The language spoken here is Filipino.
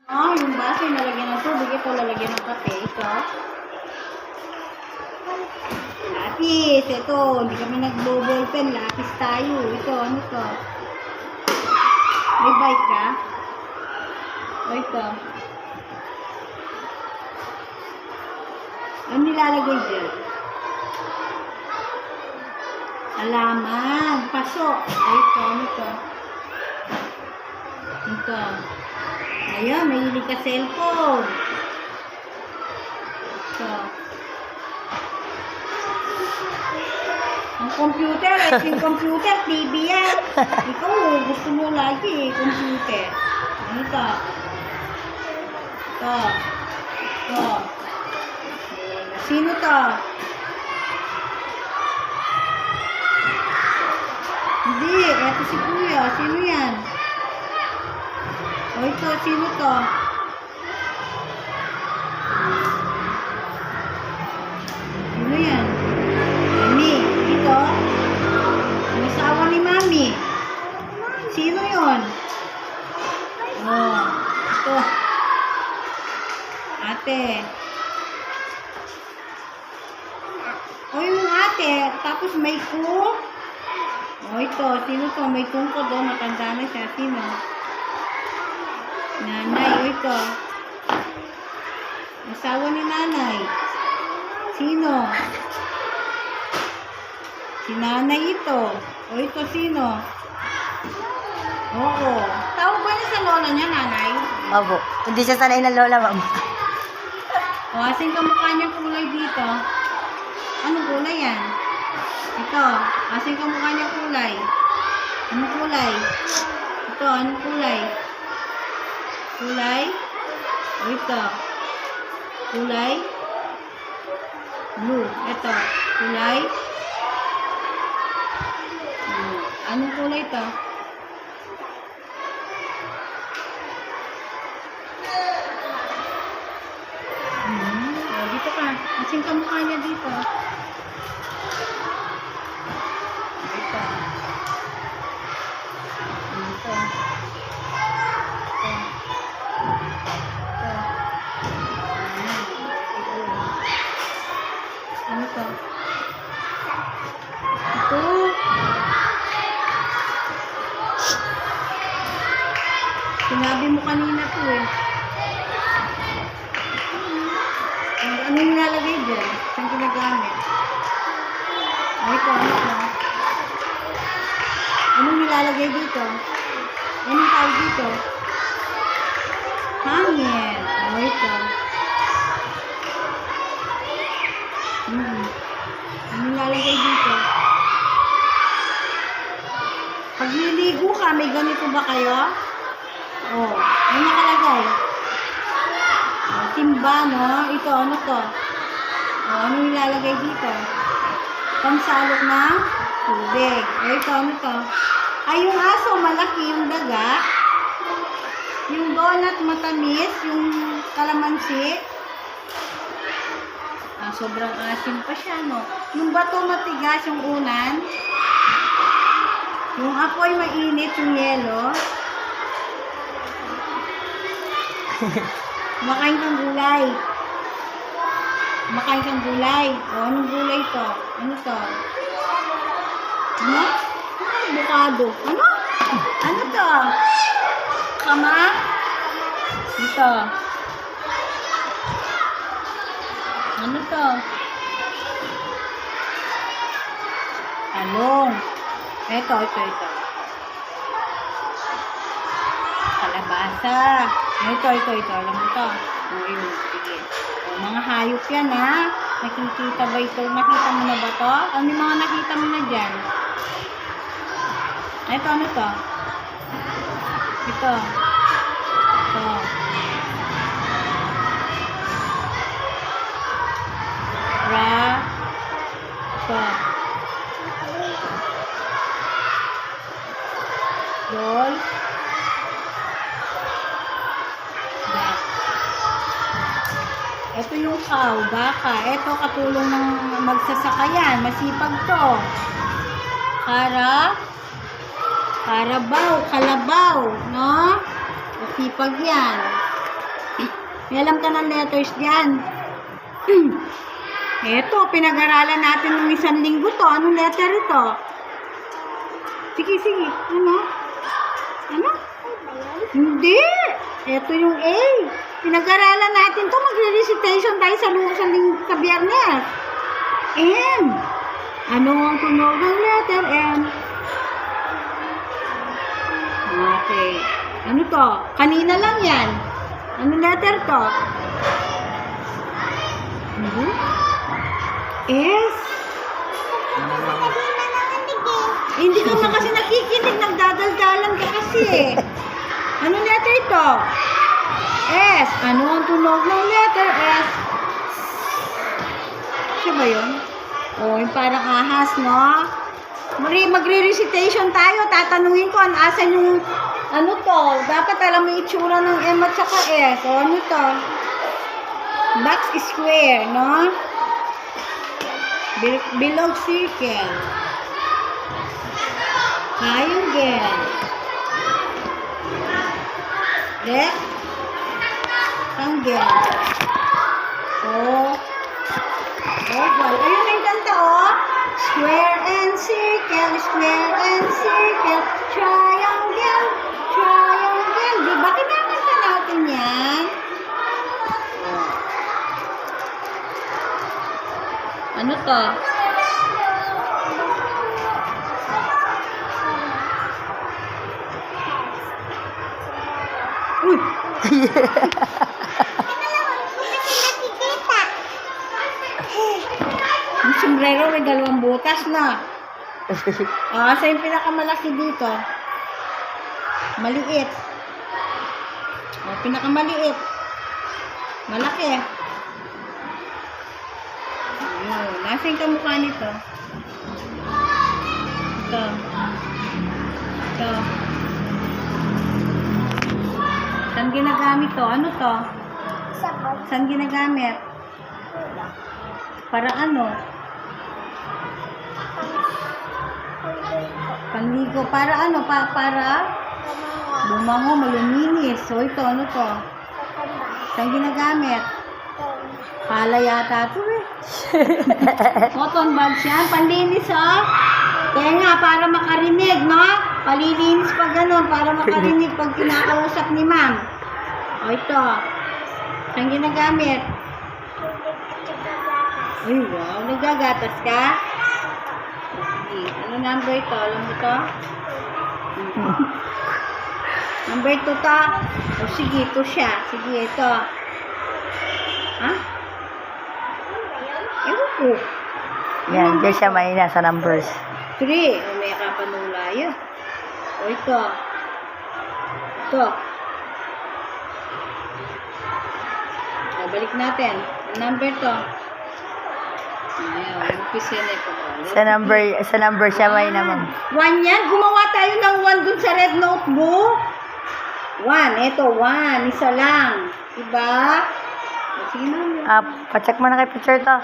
Yung baso yung lalagyan ng tubig. Ito lalagyan ng kape. Ito. Lapis. Ito. Hindi kami nag-ball pen. Lapis tayo. Ito. Ano to? May bike ka? O ito. Ano nilalagay dyan? Alaman. Paso. Ay, ito. Ano to? Ito. Ayan, may hilig ka cellphone. Ito. Ang computer, yung computer, TV yan. Ikaw, gusto mo lagi computer. Ano ito? Ito. Ito. Sino to? Hindi, eto si Kuya. Sino yan? O ito, sino to? Sino yan? Mami. Ito? Ang asawa ni Mami. Sino yon? Oh, ito. Ate. O yung ate, tapos may kung. O ito, sino to? May kung ko doon, matanda na siya. Sino? Nanay, o ito. Asawa ni nanay. Sino? Si nanay ito. O ito, sino? Oo. Tawag ba niya sa lola niya, nanay? Opo. Hindi siya sanay ng lola, ma'am. O, asin ka mukha niya kulay dito. Anong kulay yan? Ito. Asin ka mukha niya kulay. Anong kulay? Ito, anong kulay? Kulay? O ito. Kulay? Blue. Ito. Kulay? Blue. Anong kulay ito? O, dito ka. Asin ka mukha niya dito. Ito. Ito. Ano to? Ito. Sinabi mo kanina to eh. Ano yung nilalagay dyan? Saan ginagamit? Ay, ito. Ano to? Anong nilalagay dito? Anong tawag dito? Hangin. O, ito. Anong nilalagay dito? Pag niligo ka, may ganito ba kayo? O, ano nakalagay? O, timba, no? Ito, ano to? O, ano nilalagay dito? Pangsalok ng tubig. O, ito, ano to? Ay, yung aso, malaki, yung daga. Yung donut, matamis. Yung kalamansi. Ah, sobrang asim pa siya, no? Yung bato matigas, yung unan. Yung apoy mainit, yung yelo. Makain kang gulay. Makain kang gulay. O, anong gulay to? Ano to? Ano? Avocado. Ano? Ano to? Kama? Ito. Ano to? Talong. Ito. Kalabasa. Ito. Alam mo to? O, yun. Sige. O, mga hayop yan, ha? Nakikita ba ito? Nakita mo na ba to? Ano yung mga nakita mo na dyan? Ito, ano to? Ito. Ito. Roll. Back. Ito yung cow, baka. Ito katulong ng magsasakayan. Masipag to. Karabaw, kalabaw, no? Masipag yan. May alam ka ng letters dyan. Eto, pinag-aralan natin ng 1 linggo to. Anong letter ito? Sige, sige. Ano? Ano? Hindi. Eto yung A. Pinag-aralan natin to. Magre-recitation tayo sa Biyernes. M. Ano ang tunog ng letter M? Okay. Ano to? Kanina lang yan. Ano letter to? S. Hindi ka na kasi nakikinig, nagdadaldalan ka kasi eh. Ano letter ito? S. Ano ang tunog ng letter S? Siya ba yun? O, yung parang ahas, no? Magre-recitation tayo. Tatanungin ko, asan yung, ano to? Dapat alam mo yung itsura ng M at saka S. O, ano to? Box square, no? Bilog circle. Triangle. Rectangle. Oval. Ayun na yung kanta, oh. Square and circle, square and circle, triangle, triangle. Di ba kinakanta natin yan? Ano to? Uy! Yung sombrero may 2 butas na. Sa yung pinakamalaki dito. Maliit. Pinakamaliit. Malaki. Ayun. Nasa yung kamukha nito? Ito. Ito. Saan ginagamit to? Ano to? Saan ginagamit? Para ano? Panligo. Para ano? Para bumango, maluminis. So, ito. Ano to? Saan ginagamit? Pala yata ito eh. Cotton buds yan. Panlinis, oh. Kaya nga, para makarinig, no? Palilinis pag gano'n, para makarinig pag kinakausap ni ma'am. O, ito. Saan ginagamit? Ay, wow. Nagagatas ka? Sige. Ano number ito? Alam mo ito? Number 2 to? O, sige. Ito siya. Sige, ito. Ha? Ewan ko. Yan, dyan siya may nasa numbers. 3. O, may kapanulaya. O, ito. Ito. O, balik natin. Ang number to. Ayan, umpisa na ito. Sa number siya may naman. 1 yan. Gumawa tayo ng 1 dun sa red notebook. 1. Ito, 1. Isa lang. Diba? O, sige na. Pacheck mo na kay picture to.